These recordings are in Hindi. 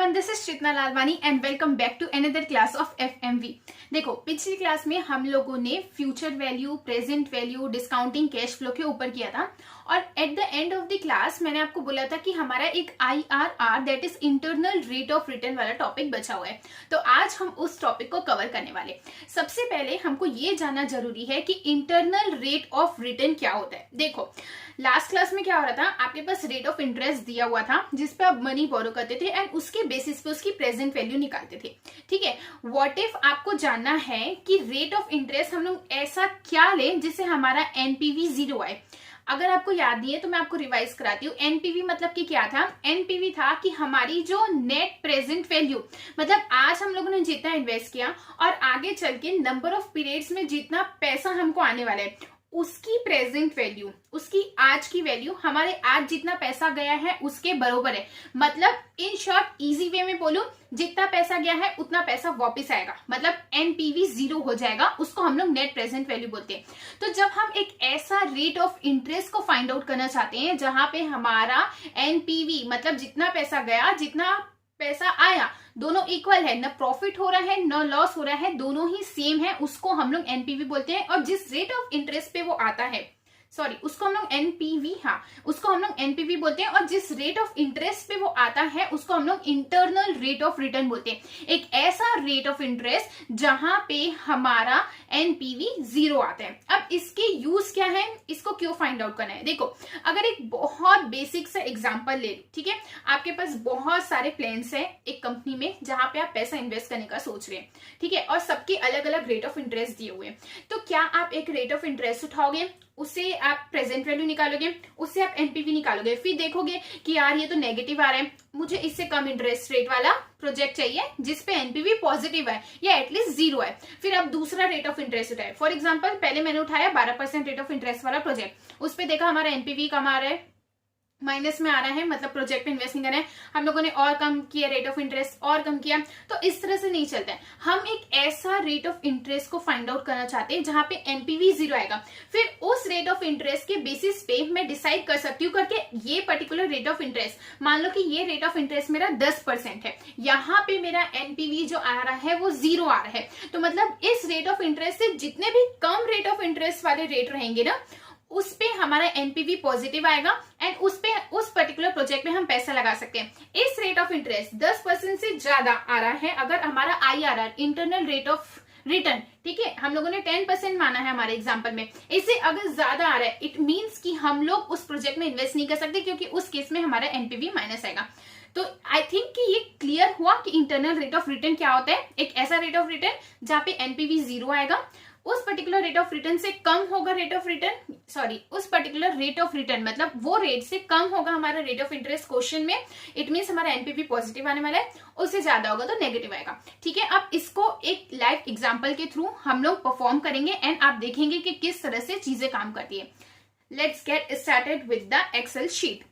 everyone, this is Chitna Lalwani and welcome back to another class of FMV। देखो, पिछली क्लास में हम लोगों ने future value, present value, discounting cash flow के ऊपर किया था और at the end of the class मैंने आपको बोला था कि हमारा एक IRR that is internal rate of return वाला टॉपिक बचा हुआ है। तो आज हम उस टॉपिक को कवर करने वाले। सबसे पहले हमको ये जानना जरूरी है कि इंटरनल रेट ऑफ रिटर्न क्या होता है। देखो, लास्ट क्लास में क्या हो रहा था, आपके पास रेट ऑफ इंटरेस्ट दिया हुआ था जिसपे आप मनी बोरो करते थे एंड उसके बेसिस पे उसकी प्रेजेंट वैल्यू निकालते थे। ठीक है, व्हाट इफ आपको जानना है कि रेट ऑफ इंटरेस्ट हम लोग ऐसा क्या लें जिससे हमारा एनपीवी 0 आए। अगर आपको याद नहीं है तो मैं आपको रिवाइज कराती हूँ। एनपीवी मतलब कि क्या था? एनपीवी था कि हमारी जो नेट प्रेजेंट वैल्यू, मतलब आज हम लोगों ने जितना इन्वेस्ट किया और आगे चल के नंबर ऑफ पीरियड्स में जितना पैसा हमको आने वाला है उसकी प्रेजेंट वैल्यू, उसकी आज की वैल्यू हमारे आज जितना पैसा गया है उसके बरोबर है। मतलब इन शॉर्ट इजी वे में बोलूं, जितना पैसा गया है उतना पैसा वापस आएगा, मतलब एनपीवी 0 हो जाएगा। उसको हम लोग नेट प्रेजेंट वैल्यू बोलते हैं। तो जब हम एक ऐसा रेट ऑफ इंटरेस्ट को फाइंड आउट करना चाहते हैं जहां पे हमारा एनपीवी मतलब जितना पैसा गया जितना पैसा आया दोनों इक्वल है, न प्रॉफिट हो रहा है न लॉस हो रहा है, दोनों ही सेम है, उसको हम लोग एनपीवी बोलते हैं। और जिस रेट ऑफ इंटरेस्ट पे वो आता है, सॉरी उसको हम लोग एनपीवी, हाँ उसको हम लोग एनपीवी बोलते हैं। और जिस रेट ऑफ इंटरेस्ट पे वो आता है उसको हम लोग इंटरनल रेट ऑफ रिटर्न बोलते हैं। एक ऐसा रेट ऑफ इंटरेस्ट जहां पे हमारा एनपीवी 0 आता है। अब इसके यूज क्या है, इसको क्यों फाइंड आउट करना है? देखो, अगर एक बहुत बेसिक सा एग्जांपल ले, ठीक है, आपके पास बहुत सारे प्लान्स है एक कंपनी में जहां पे आप पैसा इन्वेस्ट करने का सोच रहे हैं, ठीक है, और सबके अलग अलग रेट ऑफ इंटरेस्ट दिए हुए हैं। तो क्या आप एक रेट ऑफ इंटरेस्ट उठाओगे, उससे आप प्रेजेंट वैल्यू निकालोगे, उससे आप एनपीवी निकालोगे, फिर देखोगे कि यार ये तो नेगेटिव आ रहा है, मुझे इससे कम इंटरेस्ट रेट वाला प्रोजेक्ट चाहिए जिसपे एनपीवी पॉजिटिव है या एटलीस्ट 0 है। फिर आप दूसरा रेट ऑफ इंटरेस्ट उठाए। फॉर एग्जांपल, पहले मैंने उठाया 12% रेट ऑफ इंटरेस्ट वाला प्रोजेक्ट, उस पे देखा हमारा एनपीवी कम आ रहा है, माइनस में आ रहा है, मतलब प्रोजेक्ट पे इन्वेस्ट नहीं कर रहे हैं, हम लोगों ने और कम किया रेट ऑफ इंटरेस्ट, और कम किया। तो इस तरह से नहीं चलता है। हम एक ऐसा रेट ऑफ इंटरेस्ट को फाइंड आउट करना चाहते हैं जहां पे एनपीवी 0 आएगा। फिर उस रेट ऑफ इंटरेस्ट के बेसिस पे मैं डिसाइड कर सकती हूँ करके ये पर्टिकुलर रेट ऑफ इंटरेस्ट, मान लो कि ये रेट ऑफ इंटरेस्ट मेरा 10% है, यहाँ पे मेरा एनपीवी जो आ रहा है वो 0 आ रहा है। तो मतलब इस रेट ऑफ इंटरेस्ट से जितने भी कम रेट ऑफ इंटरेस्ट वाले रेट रहेंगे ना, उस पे हमारा एनपीवी पॉजिटिव आएगा एंड उस पर्टिकुलर प्रोजेक्ट में हम पैसा लगा सकते हैं। इस रेट ऑफ इंटरेस्ट 10% से ज्यादा आ रहा है अगर हमारा IRR, internal rate of return, ठीक है, हम लोगों ने 10% माना है हमारे एग्जांपल में, इससे अगर ज्यादा आ रहा है इट मींस कि हम लोग उस प्रोजेक्ट में इन्वेस्ट नहीं कर सकते क्योंकि उस केस में हमारा एनपीवी माइनस आएगा। तो आई थिंक कि ये क्लियर हुआ कि इंटरनल रेट ऑफ रिटर्न क्या होता है। एक ऐसा रेट ऑफ रिटर्न जहां पे एनपीवी 0 आएगा, उस पर्टिकुलर रेट ऑफ रिटर्न से कम होगा रेट ऑफ रिटर्न, सॉरी उस पर्टिकुलर रेट ऑफ रिटर्न मतलब वो रेट से कम होगा हमारा रेट ऑफ इंटरेस्ट क्वेश्चन में, इट मींस हमारा एनपीवी पॉजिटिव आने वाला है, उससे ज्यादा होगा तो नेगेटिव आएगा। ठीक है, अब इसको एक लाइव एग्जांपल के थ्रू हम लोग परफॉर्म करेंगे एंड आप देखेंगे कि किस तरह से चीजें काम करती है। Let's get started with the Excel sheet.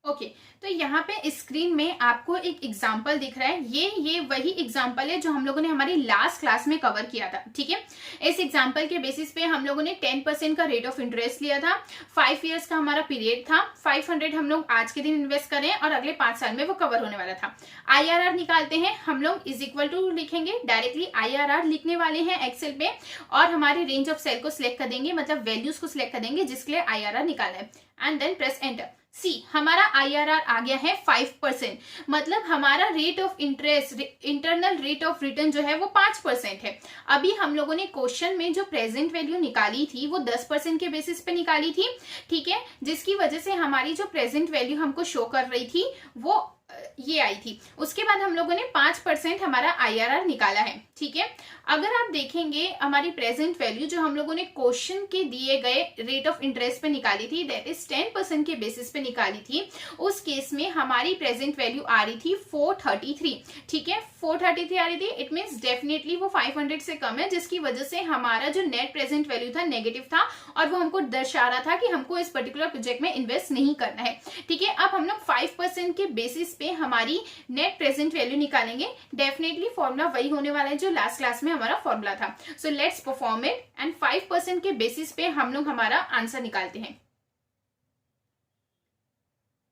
Okay, तो यहाँ पे स्क्रीन में आपको एक एग्जाम्पल दिख रहा है। ये वही एग्जाम्पल है जो हम लोगों ने हमारी लास्ट क्लास में कवर किया था। ठीक है, इस एग्जाम्पल के बेसिस पे हम लोगों ने 10% का रेट ऑफ इंटरेस्ट लिया था, 5 इयर्स का हमारा पीरियड था, 500 हम लोग आज के दिन इन्वेस्ट करें और अगले 5 साल में वो कवर होने वाला था। IRR निकालते हैं हम लोग, इज इक्वल टू लिखेंगे, डायरेक्टली IRR लिखने वाले हैं एक्सेल पे और हमारे रेंज ऑफ सेल को सिलेक्ट कर देंगे, मतलब वैल्यूज को सिलेक्ट कर देंगे जिसके लिए IRR निकालना है एंड देन प्रेस एंटर। सी, हमारा IRR आ गया है 5%, मतलब हमारा rate of interest, internal rate of return जो है वो 5% है। अभी हम लोगों ने क्वेश्चन में जो प्रेजेंट वैल्यू निकाली थी वो 10% के बेसिस पे निकाली थी, ठीक है, जिसकी वजह से हमारी जो प्रेजेंट वैल्यू हमको शो कर रही थी वो ये आई थी। उसके बाद हम लोगों ने 5% हमारा IRR निकाला है। ठीक है, अगर आप देखेंगे हमारी प्रेजेंट वैल्यू जो हम लोगों ने क्वेश्चन के दिए गए रेट ऑफ इंटरेस्ट पे निकाली थी, दैट इज 10% के बेसिस पे निकाली थी, उस केस में हमारी प्रेजेंट वैल्यू आ रही थी 433। ठीक है, 433 आ रही थी, इट मीन्स डेफिनेटली वो 500 से कम है, जिसकी वजह से हमारा जो नेट प्रेजेंट वैल्यू था नेगेटिव था और वो हमको दर्शा रहा था कि हमको इस पर्टिकुलर प्रोजेक्ट में इन्वेस्ट नहीं करना है। ठीक है, अब हम लोग 5% के बेसिस पे हमारी नेट प्रेजेंट वैल्यू निकालेंगे। डेफिनेटली फॉर्मूला वही होने वाला है जो लास्ट क्लास में हमारा फॉर्मूला था। So let's perform it and 5% के बेसिस पे हम लोग हमारा आंसर निकालते हैं।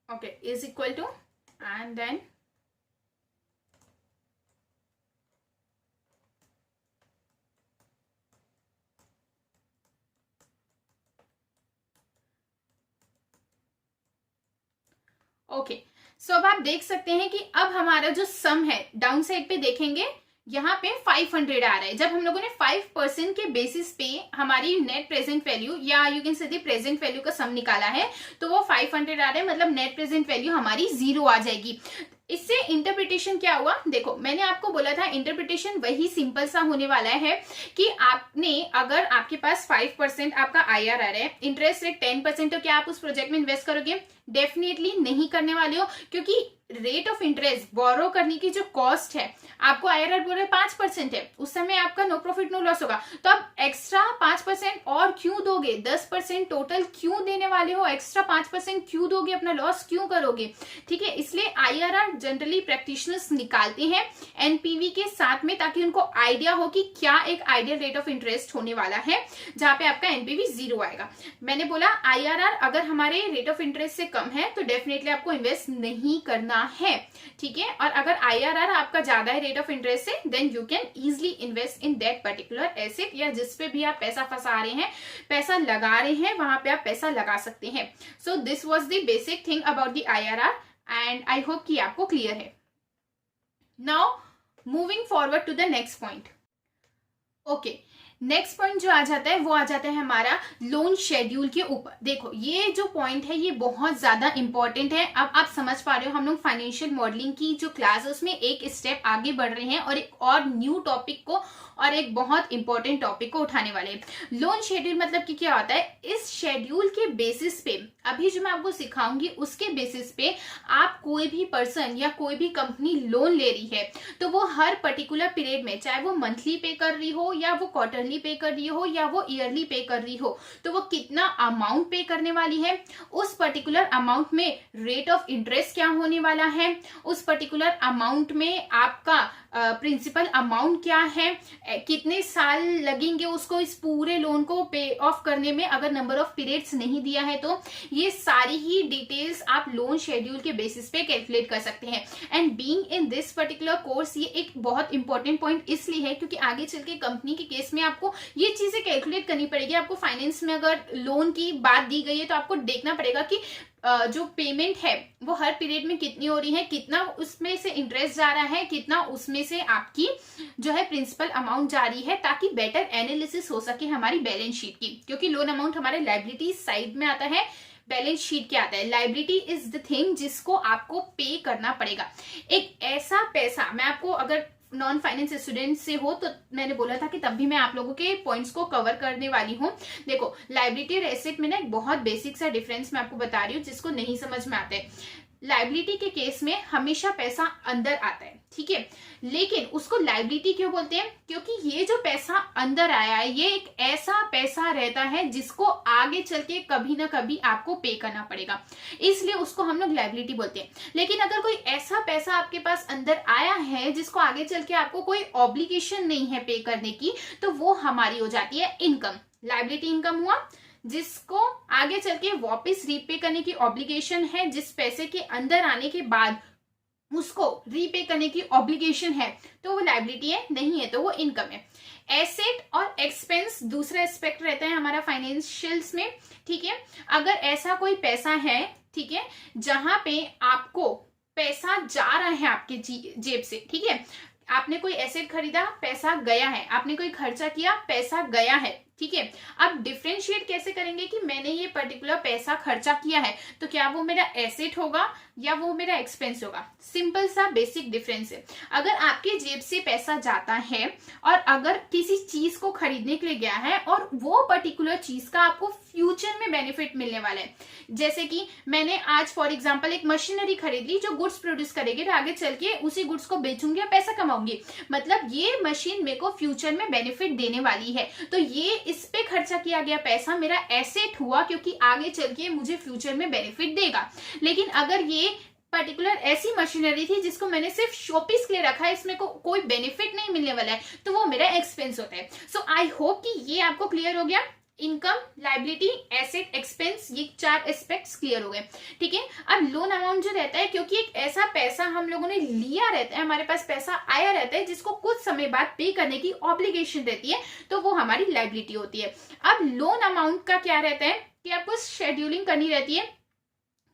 Okay, is equal to, and then okay. सो अब आप देख सकते हैं कि अब हमारा जो सम है डाउन साइड पे देखेंगे, यहाँ पे 500 आ रहा है। जब हम लोगों ने 5% के बेसिस पे हमारी नेट प्रेजेंट वैल्यू या यू कैन से दी प्रेजेंट वैल्यू का सम निकाला है, तो वो 500 आ रहा है, मतलब नेट प्रेजेंट वैल्यू हमारी 0 आ जाएगी। इससे इंटरप्रिटेशन क्या हुआ, देखो मैंने आपको बोला था इंटरप्रिटेशन वही सिंपल सा होने वाला है कि आपने अगर आपके पास 5% आपका IRR है, इंटरेस्ट रेट 10%, तो क्या आप उस प्रोजेक्ट में इन्वेस्ट करोगे? डेफिनेटली नहीं करने वाले हो, क्योंकि रेट ऑफ इंटरेस्ट बोरो करने की जो कॉस्ट है, आपको IRR बोल रहे 5% है, उस समय आपका नो प्रॉफिट नो लॉस होगा, तो आप एक्स्ट्रा 5% और क्यों दोगे? 10% टोटल क्यों देने वाले हो? एक्स्ट्रा 5% क्यों दोगे? अपना लॉस क्यों करोगे? ठीक है, इसलिए IRR जनरली प्रैक्टिशनर्स निकालते हैं NPV के साथ में, ताकि उनको आइडिया हो कि क्या एक आइडियल रेट ऑफ इंटरेस्ट होने वाला है जहां पे आपका NPV 0 आएगा। मैंने बोला IRR अगर हमारे रेट ऑफ इंटरेस्ट से कम है तो डेफिनेटली आपको इन्वेस्ट नहीं करना है, ठीक है। और अगर IRR आपका ज्यादा है रेट ऑफ इंटरेस्ट से, then you can easily invest in that particular asset, या जिस पे भी आप पैसा फंसा रहे हैं, पैसा लगा रहे हैं, वहां पे आप पैसा लगा सकते हैं। So this was the basic thing about the IRR, and I hope कि आपको क्लियर है। Now moving forward to the next point. Okay, next point जो आ जाता है वो आ जाता है हमारा लोन शेड्यूल के ऊपर। देखो ये जो पॉइंट है ये बहुत ज्यादा इंपॉर्टेंट है। अब आप समझ पा रहे हो, हम लोग फाइनेंशियल मॉडलिंग की जो क्लास है उसमें एक स्टेप आगे बढ़ रहे हैं और एक और न्यू टॉपिक को और एक बहुत इंपॉर्टेंट टॉपिक को उठाने वाले हैं। लोन शेड्यूल मतलब कि क्या होता है? इस शेड्यूल के बेसिस पे, अभी जो मैं आपको सिखाऊंगी उसके बेसिस पे, आप कोई भी पर्सन या कोई भी कंपनी लोन ले रही है तो वो हर पर्टिकुलर पीरियड में, चाहे वो मंथली पे कर रही हो या वो क्वार्टरली पे कर रही हो या वो ईयरली पे कर रही हो, तो वो कितना अमाउंट पे करने वाली है, उस पर्टिकुलर अमाउंट में रेट ऑफ इंटरेस्ट क्या होने वाला है, उस पर्टिकुलर अमाउंट में आपका प्रिंसिपल अमाउंट क्या है, कितने साल लगेंगे उसको इस पूरे लोन को पे ऑफ करने में, अगर नंबर ऑफ पीरियड्स नहीं दिया है तो ये सारी ही डिटेल्स आप लोन शेड्यूल के बेसिस पे कैलकुलेट कर सकते हैं। And being in this particular course, ये एक बहुत इंपॉर्टेंट पॉइंट इसलिए है क्योंकि आगे चल के कंपनी के केस में आपको ये चीजें कैलकुलेट करनी पड़ेगी। आपको फाइनेंस में अगर लोन की बात दी गई है तो आपको देखना पड़ेगा कि जो पेमेंट है वो हर पीरियड में कितनी हो रही है, कितना उसमें से इंटरेस्ट जा रहा है, कितना उसमें से आपकी जो है प्रिंसिपल अमाउंट जा रही है, ताकि बेटर एनालिसिस हो सके हमारी बैलेंस शीट की। क्योंकि लोन अमाउंट हमारे लायबिलिटी साइड में आता है, बैलेंस शीट क्या आता है? लायबिलिटी इज द थिंग जिसको आपको पे करना पड़ेगा। एक ऐसा पैसा, मैं आपको अगर नॉन फाइनेंस स्टूडेंट से हो तो मैंने बोला था कि तब भी मैं आप लोगों के पॉइंट्स को कवर करने वाली हूँ। देखो लायबिलिटी और एसेट में ना एक बहुत बेसिक सा डिफरेंस मैं आपको बता रही हूँ जिसको नहीं समझ में आता है। लायबिलिटी के केस में हमेशा पैसा अंदर आता है, ठीक है, लेकिन उसको लायबिलिटी क्यों बोलते हैं? क्योंकि ये जो पैसा अंदर आया है ये एक ऐसा पैसा रहता है जिसको आगे चल के कभी ना कभी आपको पे करना पड़ेगा, इसलिए उसको हम लोग लायबिलिटी बोलते हैं। लेकिन अगर कोई ऐसा पैसा आपके पास अंदर आया है जिसको आगे चल के आपको कोई ऑब्लिगेशन नहीं है पे करने की, तो वो हमारी हो जाती है इनकम। लायबिलिटी इनकम हुआ जिसको आगे चल के वापिस रीपे करने की ऑब्लिगेशन है, जिस पैसे के अंदर आने के बाद उसको रीपे करने की ऑब्लिगेशन है, तो वो लायबिलिटी है, नहीं है तो वो इनकम है। एसेट और एक्सपेंस दूसरा एस्पेक्ट रहता है हमारा फाइनेंशियल्स में, ठीक है। अगर ऐसा कोई पैसा है, ठीक है, जहां पे आपको पैसा जा रहा है आपके जेब से, ठीक है, आपने कोई एसेट खरीदा, पैसा गया है, आपने कोई खर्चा किया, पैसा गया है, ठीक है। अब डिफरेंशिएट कैसे करेंगे कि मैंने ये पर्टिकुलर पैसा खर्चा किया है तो क्या वो मेरा एसेट होगा या वो मेरा एक्सपेंस होगा? सिंपल सा बेसिक डिफरेंस है। अगर आपके जेब से पैसा जाता है और अगर किसी चीज को खरीदने के लिए गया है और वो पर्टिकुलर चीज का आपको फ्यूचर में बेनिफिट मिलने वाला है, जैसे कि मैंने आज फॉर एग्जांपल एक मशीनरी खरीद ली जो गुड्स प्रोड्यूस करेगी, तो आगे चल के उसी गुड्स को बेचूंगी और पैसा कमाऊंगी, मतलब ये मशीन मेरे को फ्यूचर में बेनिफिट देने वाली है, तो ये इस पे खर्चा किया गया पैसा मेरा एसेट हुआ क्योंकि आगे चल के मुझे फ्यूचर में बेनिफिट देगा। लेकिन अगर ये पर्टिकुलर ऐसी मशीनरी थी जिसको मैंने सिर्फ शोपीस के लिए रखा है, इसमें कोई बेनिफिट नहीं मिलने वाला है, तो वो मेरा एक्सपेंस होता है। सो आई होप कि ये आपको क्लियर हो गया। इनकम, लाइबिलिटी, एसेट, एक्सपेंस, ये 4 एस्पेक्ट्स क्लियर हो गए। ठीक है, अब लोन अमाउंट जो रहता है, क्योंकि एक ऐसा पैसा हम लोगों ने लिया रहता है, हमारे पास पैसा आया रहता है जिसको कुछ समय बाद पे करने की ऑब्लिगेशन रहती है, तो वो हमारी लाइबिलिटी होती है। अब लोन अमाउंट का क्या रहता है कि आपको शेड्यूलिंग करनी रहती है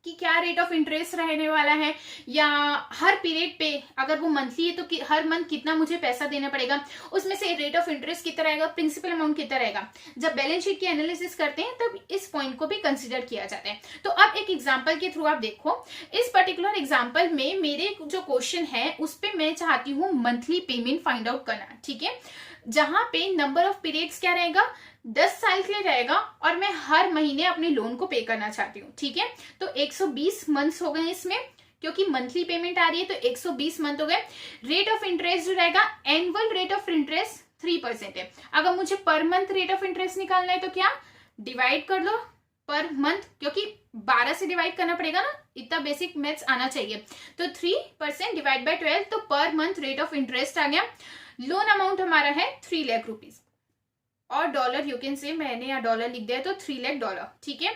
कि क्या रेट ऑफ इंटरेस्ट रहने वाला है, या हर पीरियड पे अगर वो मंथली है तो हर मंथ कितना मुझे पैसा देना पड़ेगा, उसमें से रेट ऑफ इंटरेस्ट कितना रहेगा, प्रिंसिपल अमाउंट कितना रहेगा। जब बैलेंस शीट की एनालिसिस करते हैं तब इस पॉइंट को भी कंसिडर किया जाता है। तो अब एक एग्जाम्पल के थ्रू आप देखो, इस पर्टिकुलर एग्जाम्पल में मेरे जो क्वेश्चन है उस पर मैं चाहती हूँ मंथली पेमेंट फाइंड आउट करना। ठीक है, जहां पे नंबर ऑफ पीरियड्स क्या रहेगा, 10 साल के लिए रहेगा, और मैं हर महीने अपने लोन को पे करना चाहती हूँ। ठीक है, तो 120 मंथ्स हो गए इसमें, क्योंकि मंथली पेमेंट आ रही है तो 120 मंथ हो गए। रेट ऑफ इंटरेस्ट जो रहेगा, एनुअल रेट ऑफ इंटरेस्ट 3% है। अगर मुझे पर मंथ रेट ऑफ इंटरेस्ट निकालना है तो क्या, डिवाइड कर लो पर मंथ, क्योंकि 12 से डिवाइड करना पड़ेगा ना, इतना बेसिक मैथ्स आना चाहिए। तो 3% डिवाइड बाय 12, तो per month rate of interest आ गया। लोन अमाउंट हमारा है 3 लाख रुपीज, और डॉलर यू कैन से, मैंने यहाँ डॉलर लिख दिया है तो 3 लाख डॉलर। ठीक है,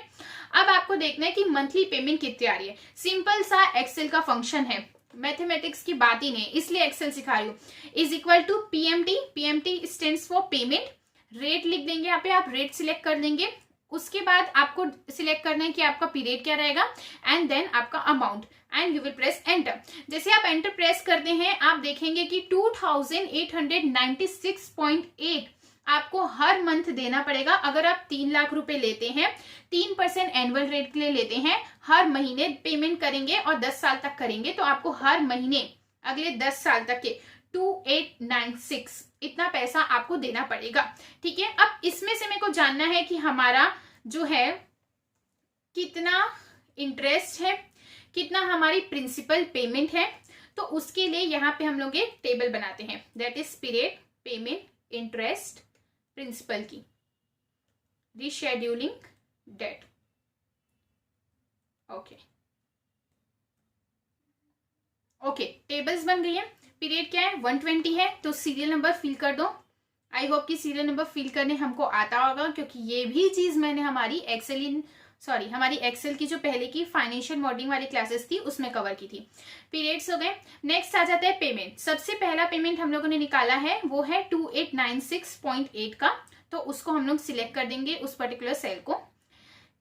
अब आपको देखना है कि मंथली पेमेंट कितनी आ रही है। सिंपल सा एक्सेल का फंक्शन है, मैथमेटिक्स की बात ही नहीं, इसलिए एक्सेल सिखा रही हूँ। Is equal to PMT, PMT stands for payment, rate लिख देंगे यहाँ पे, आप रेट सिलेक्ट कर देंगे। उसके बाद आपको सिलेक्ट करना है कि आपका पीरियड क्या रहेगा, एंड देन आपका amount, and you will press enter. जैसे आप एंटर प्रेस करते हैं आप देखेंगे कि 2896.8 आपको हर मंथ देना पड़ेगा। अगर आप 3 लाख रुपए लेते हैं, 3% एनुअल रेट के लिए लेते हैं, हर महीने पेमेंट करेंगे और 10 साल तक करेंगे, तो आपको हर महीने अगले 10 साल तक के 2896 इतना पैसा आपको देना पड़ेगा। ठीक है, अब इसमें से मेरे को जानना है कि हमारा जो है कितना इंटरेस्ट है, कितना हमारी प्रिंसिपल पेमेंट है। तो उसके लिए यहाँ पे हम लोग एक टेबल बनाते हैं, that is period, payment, interest, principal की, रीशेड्यूलिंग, डेट। ओके, टेबल्स बन गई है। पीरियड क्या है, 120 है, तो सीरियल नंबर फिल कर दो। आई होप कि सीरियल नंबर फिल करने हमको आता होगा, क्योंकि ये भी चीज मैंने हमारी एक्सेल की जो पहले की फाइनेंशियल मॉडलिंग वाली क्लासेस थी उसमें कवर की थी। पीरियड्स हो गए। नेक्स्ट आ जाता है पेमेंट। सबसे पहला पेमेंट हम लोगों ने निकाला है वो है 2896.8 का, तो उसको हम लोग सिलेक्ट कर देंगे उस पर्टिकुलर सेल को।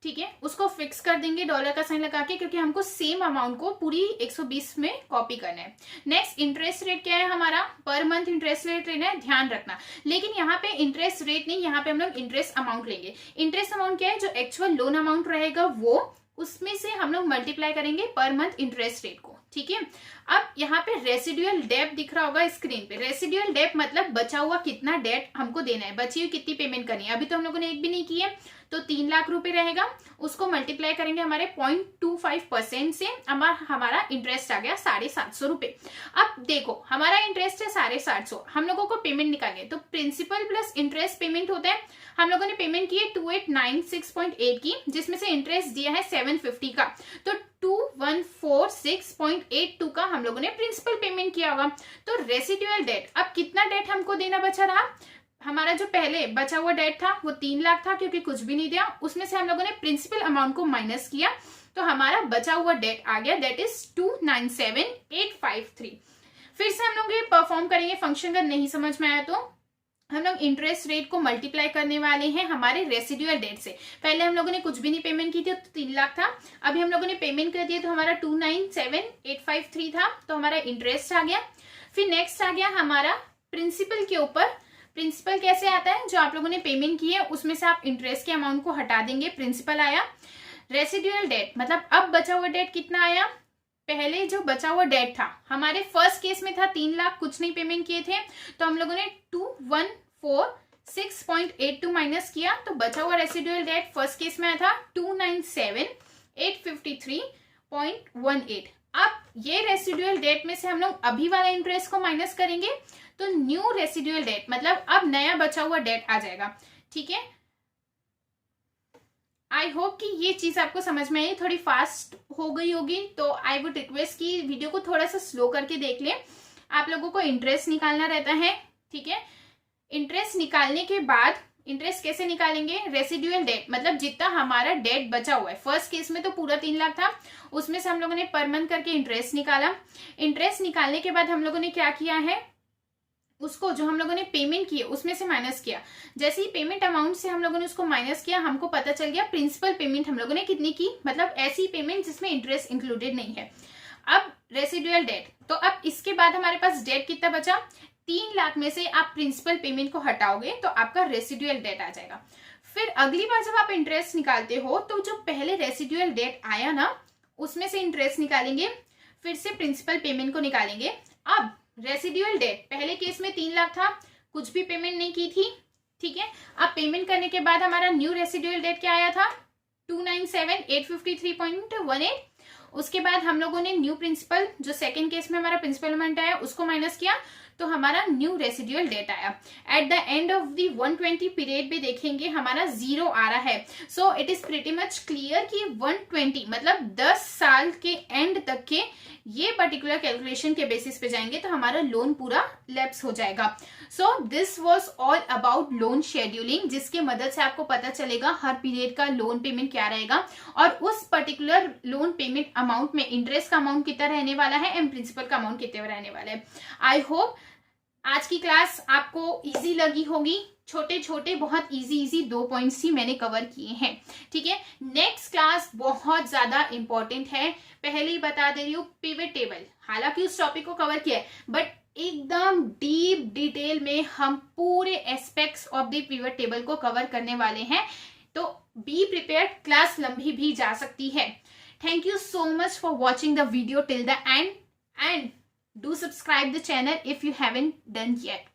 ठीक है, उसको फिक्स कर देंगे डॉलर का साइन लगा के, क्योंकि हमको सेम अमाउंट को पूरी 120 में कॉपी करना है। नेक्स्ट इंटरेस्ट रेट क्या है हमारा, पर मंथ इंटरेस्ट रेट लेना है, ध्यान रखना। लेकिन यहाँ पे इंटरेस्ट रेट नहीं, यहाँ पे हम लोग इंटरेस्ट अमाउंट लेंगे। इंटरेस्ट अमाउंट क्या है, जो एक्चुअल लोन अमाउंट रहेगा वो, उसमें से हम लोग मल्टीप्लाई करेंगे पर मंथ इंटरेस्ट रेट को। ठीक है, अब यहाँ पे रेसिडुअल डेट दिख रहा होगा स्क्रीन पे। रेसिडुअल डेट मतलब बचा हुआ कितना डेट हमको देना है, बची हुई कितनी पेमेंट करनी है। अभी तो हम लोगों ने एक भी नहीं की है, तो 3 लाख रुपए रहेगा, उसको मल्टीप्लाई करेंगे हमारे 0.25% से, हमारा इंटरेस्ट आ गया 750 रुपए। अब देखो हमारा इंटरेस्ट है 750, हम लोगों को पेमेंट निकालेंगे, तो प्रिंसिपल प्लस इंटरेस्ट पेमेंट होता है। हम लोगों ने पेमेंट की है 2896.8 की, जिसमें से इंटरेस्ट दिया है 750 का, तो 2146.82 का हम लोगों ने प्रिंसिपल पेमेंट किया होगा। तो रेसिडुअल डेट, अब कितना डेट हमको देना बचा रहा, हमारा जो पहले बचा हुआ डेट था वो 3 लाख था, क्योंकि कुछ भी नहीं दिया, उसमें से हम लोगों ने प्रिंसिपल अमाउंट को माइनस किया, तो हमारा बचा हुआ डेट आ गया, दैट इज 297,853। फिर से हम लोग ये परफॉर्म करेंगे फंक्शन, अगर नहीं समझ में आया तो हम लोग इंटरेस्ट रेट को मल्टीप्लाई करने वाले हैं हमारे रेसिडुअल डेट से। पहले हम लोगों ने कुछ भी नहीं पेमेंट की थी, तो 3 लाख था, अभी हम लोगों ने पेमेंट कर दिया तो हमारा 297,853 था, तो हमारा इंटरेस्ट आ गया। फिर नेक्स्ट आ गया हमारा प्रिंसिपल के ऊपर। प्रिंसिपल कैसे आता है, जो आप लोगों ने पेमेंट की है उसमें से आप इंटरेस्ट के अमाउंट को हटा देंगे, प्रिंसिपल आया। रेसिडुअल डेट मतलब अब बचा हुआ डेट कितना आया, पहले जो बचा हुआ डेट था हमारे फर्स्ट केस में था 3 लाख, कुछ नहीं पेमेंट किए थे, तो हम लोगों ने 2146.82 माइनस किया, तो बचा हुआ रेसिडुअल डेट फर्स्ट केस में आया था 297,853.18। अब ये रेसिडुअल डेट में से हम लोग अभी वाला इंटरेस्ट को माइनस करेंगे, तो न्यू रेसिडुअल डेट मतलब अब नया बचा हुआ डेट आ जाएगा। ठीक है, आई होप कि ये चीज आपको समझ में आई, थोड़ी फास्ट हो गई होगी, तो आई वुड रिक्वेस्ट कि वीडियो को थोड़ा सा स्लो करके देख लें। आप लोगों को इंटरेस्ट निकालना रहता है। ठीक है, इंटरेस्ट निकालने के बाद इंटरेस्ट कैसे निकालेंगे, रेसिडुअल डेट मतलब जितना हमारा डेट बचा हुआ है। फर्स्ट केस में तो पूरा 3 लाख था, उसमें से हम लोगों ने पर मंथ करके इंटरेस्ट निकाला। इंटरेस्ट निकालने के बाद हम लोगों ने क्या किया है, उसको जो हम लोगों ने पेमेंट की उसमें से माइनस किया। जैसे ही पेमेंट अमाउंट से हम लोगों ने उसको माइनस किया, हमको पता चल गया प्रिंसिपल पेमेंट हम लोगों ने कितनी की, मतलब ऐसी पेमेंट जिसमें इंटरेस्ट इंक्लूडेड नहीं है। अब रेसिडुअल डेट, तो अब इसके बाद हमारे पास डेट कितना बचा, 3 लाख में से आप प्रिंसिपल पेमेंट को हटाओगे तो आपका रेसिडुअल डेट आ जाएगा। फिर अगली बार जब आप इंटरेस्ट निकालते हो तो जो पहले रेसिडुअल डेट आया ना उसमें से इंटरेस्ट निकालेंगे, फिर से प्रिंसिपल पेमेंट को निकालेंगे। अब रेसिडुअल डेट पहले केस में 3 लाख था, कुछ भी पेमेंट नहीं की थी, ठीक है। अब पेमेंट करने के बाद हमारा न्यू रेसिडुअल डेट क्या आया था, 297,853.18। उसके बाद हम लोगों ने न्यू प्रिंसिपल, जो सेकंड केस में हमारा प्रिंसिपल अमाउंट आया उसको माइनस किया, तो हमारा न्यू रेसिडुअल डेट आया। At the end of the 120 period में देखेंगे हमारा 0 आ रहा है। So it is pretty much clear कि 120 मतलब 10 साल के एंड तक के ये पर्टिकुलर कैलकुलेशन के बेसिस पे जाएंगे तो हमारा लोन पूरा लैप्स हो जाएगा। सो this was all about loan scheduling, जिसके मदद से आपको पता चलेगा हर पीरियड का लोन पेमेंट क्या रहेगा और उस पर्टिकुलर लोन पेमेंट अमाउंट में इंटरेस्ट का अमाउंट कितना रहने वाला है एंड प्रिंसिपल का अमाउंट कितने रहने वाला है। आई होप आज की क्लास आपको इजी लगी होगी। छोटे छोटे बहुत इजी 2 पॉइंट्स ही मैंने कवर किए हैं, ठीक है। नेक्स्ट क्लास बहुत ज्यादा इंपॉर्टेंट है, पहले ही बता दे रही हूँ। पिवट टेबल, हालांकि उस टॉपिक को कवर किया है बट एकदम डीप डिटेल में हम पूरे aspects of the pivot table को कवर करने वाले हैं, तो बी प्रिपेयर्ड, क्लास लंबी भी जा सकती है। Thank you so much for watching the video till the end and do subscribe the channel if you haven't done yet.